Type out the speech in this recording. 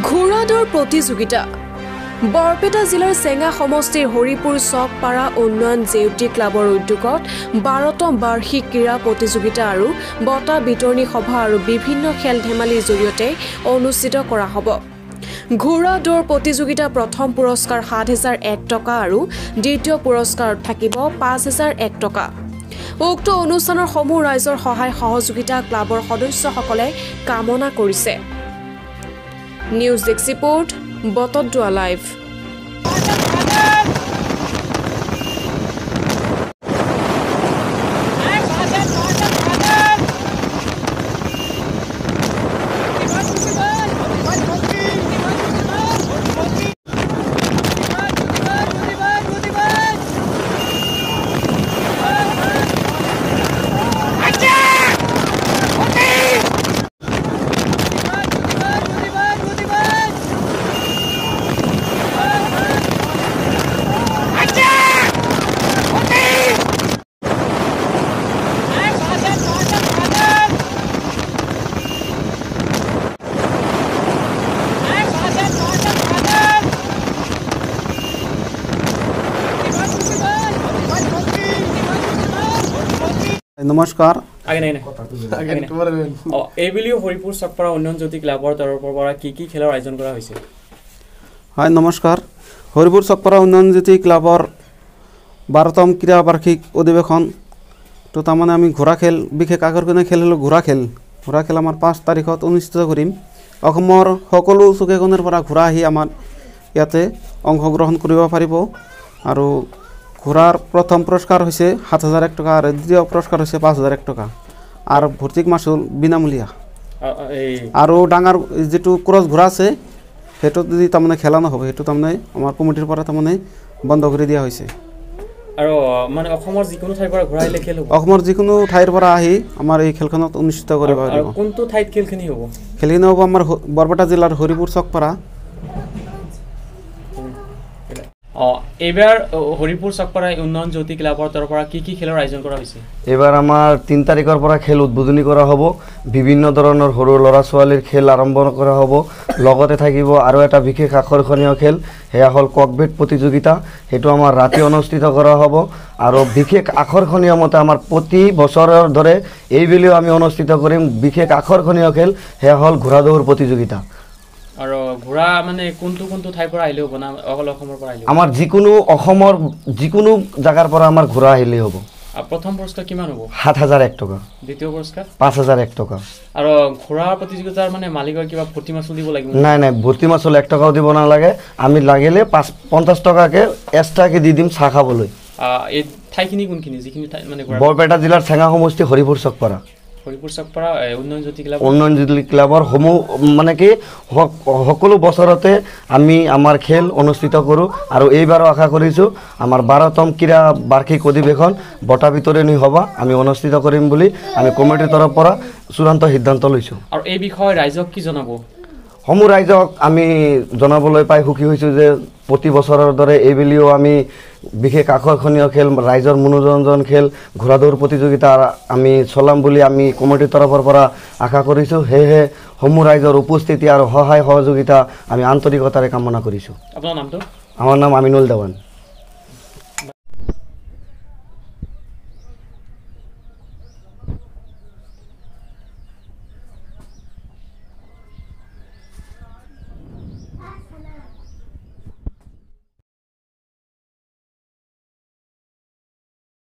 ঘোঁৰাদৌৰ প্ৰতিযোগিতা বৰপেটা জিলাৰ চেঙা সমষ্টিৰ হৰিপুৰ চকপাৰা উন্নয়ন জেউতি ক্লাবৰ উদ্যোগত 12তম বাৰ্ষিক ক্ৰীড়া প্ৰতিযোগিতা আৰু বঁটা বিতৰণী সভা আৰু বিভিন্ন খেল ধেমালিৰ জৰিয়তে অনুষ্ঠিত কৰা হ'ব। ঘোঁৰাদৌৰ প্ৰতিযোগিতা প্ৰথম পুৰস্কাৰ ৭,০০১ টকা আৰু দ্বিতীয় পুৰস্কাৰ থাকিব ৫,০০১ টকা। উক্ত অনুষ্ঠানৰ সমূহ ৰাইজৰ সহায় সহযোগিতা ক্লাবৰ সদস্যসকলে কামনা কৰিছে। News desk report Batadrowa live. নমস্কাৰ। এইবুলি হৰিপুৰ চকপাৰা উন্নয়ন জ্যোতি ক্লাবৰ তৰফৰ পৰা কি খেলৰ আয়োজন কৰা হৈছে? হয় নমস্কাৰ। হৰিপুৰ চকপাৰা উন্নয়ন জ্যোতি ক্লাবৰ 12তম ক্ৰীড়া বাৰ্ষিক অধিৱেশন তো তাৰমানে আমি ঘোঁৰা খেল বিশেষ আকৰ্ষণীয় খেল হ'ল ঘোঁৰা খেল আমাৰ 5 তাৰিখত অনুষ্ঠিত কৰিম। অসমৰ সকলো চুকে কোণৰ পৰা ঘোঁৰা আহি আমাৰ ইয়াতে অংশগ্ৰহণ কৰিব পাৰিব আৰু ঘোঁৰাৰ প্ৰথম পুৰস্কাৰ হৈছে ৭,০০১ টকা আৰু দ্বিতীয় পুৰস্কাৰ হৈছে ৫,০০১ টকা আৰু ভৰ্তিক মাচুল বিনামূলীয়া। আৰু ডাঙৰ যিটো ক্ৰছ ঘোঁৰা আছে সেইটো যদি তাৰমানে খেলা নহ'ব, সেইটো তাৰমানে আমাৰ কমিটিৰ পৰা তাৰমানে বন্ধ কৰি দিয়া হৈছে। আৰু মানে অসমৰ যিকোনো ঠাইৰ পৰা ঘোঁৰা আহিলে খেল হ'ব? অসমৰ যিকোনো ঠাইৰ পৰা আহি আমাৰ এই খেলখনত অনুষ্ঠিত কৰিব পাৰিব। কোনটো ঠাইত খেলখিনি হ'ব? খেলখিনি হ'ব আমাৰ বৰপেটা জিলাৰ হৰিপুৰ চকপাৰা। এইবাৰ হৰিপুৰ চকপাৰা উন্নয়ন জ্যোতি ক্লাবৰ তৰফৰ পৰা কি খেলৰ আয়োজন কৰা হৈছে? এইবাৰ আমাৰ 3 তাৰিখৰ পৰা খেল উদ্বোধনী কৰা হ'ব। বিভিন্ন ধৰণৰ সৰু ল'ৰা ছোৱালীৰ খেল আৰম্ভ কৰা হ'ব। লগতে থাকিব আৰু এটা বিশেষ আকৰ্ষণীয় খেল, সেয়া হ'ল ককবেট প্ৰতিযোগিতা। সেইটো আমাৰ ৰাতি অনুষ্ঠিত কৰা হ'ব আৰু বিশেষ আকৰ্ষণীয় মতে আমাৰ প্ৰতি বছৰৰ দৰে এইবুলিও আমি অনুষ্ঠিত কৰিম বিশেষ আকৰ্ষণীয় খেল, সেয়া হ'ল ঘোঁৰাদৌৰ প্ৰতিযোগিতা। আৰু ঘোঁৰা মানে কোনটো ঠাইৰ পৰা আহিলে হ'ব না অকল অসমৰ পৰা আহিলে? আমাৰ অসমৰ যিকোনো জাগাৰ পৰা আমাৰ ঘোঁৰা আহিলেই হ'ব। প্ৰথম পুৰস্কাৰ কিমান হ'ব? ৭,০০১ টকা। দ্বিতীয় পুৰস্কাৰ? 5,০০১ টকা। আৰু ঘোঁৰা প্ৰতিযোগিতাৰ মানে মালিকৰ কিবা ভৰ্তি মাচুল দিব লাগিব? নাই ভৰ্তি মাচুল 1 টকাও দিব নালাগে। আমি লাগিলে 50 টকাকে এক্সট্ৰাকে দি দিম চাহ খাবলৈ। এই ঠাইখিনি কোনখিনি? যিখিনি ঠাই মানে বৰপেটা জিলাৰ চেঙা সমষ্টি হৰিপুৰ চকপাৰা। হৰিপুৰ চকপাৰা উন্নয়ন জ্যোতি ক্লাবৰ সমূহ মানে কি সকলো বছৰতে আমি আমাৰ খেল অনুষ্ঠিত কৰোঁ আৰু এইবাৰো আশা কৰিছোঁ আমাৰ 12তম ক্ৰীড়া বাৰ্ষিক অধিৱেশন বঁটা বিতৰণী সভা আমি অনুষ্ঠিত কৰিম বুলি আমি কমিটিৰ তৰফৰ পৰা চূড়ান্ত সিদ্ধান্ত লৈছোঁ। আৰু এই বিষয়ে ৰাইজক কি জনাব? সমূহ ৰাইজক আমি জনাবলৈ পাই সুখী হৈছোঁ যে প্ৰতি বছৰৰ দৰে এইবুলিও আমি বিশেষ আকৰ্ষণীয় খেল ৰাইজৰ মনোৰঞ্জন খেল ঘোঁৰাদৌৰ প্ৰতিযোগিতা আমি চলাম বুলি আমি কমিটিৰ তৰফৰ পৰা আশা কৰিছোঁ। সেয়েহে সমূহ ৰাইজৰ উপস্থিতি আৰু সহায় সহযোগিতা আমি আন্তৰিকতাৰে কামনা কৰিছোঁ। আপোনাৰ নামটো? আমাৰ নাম আমিনুল দেৱান।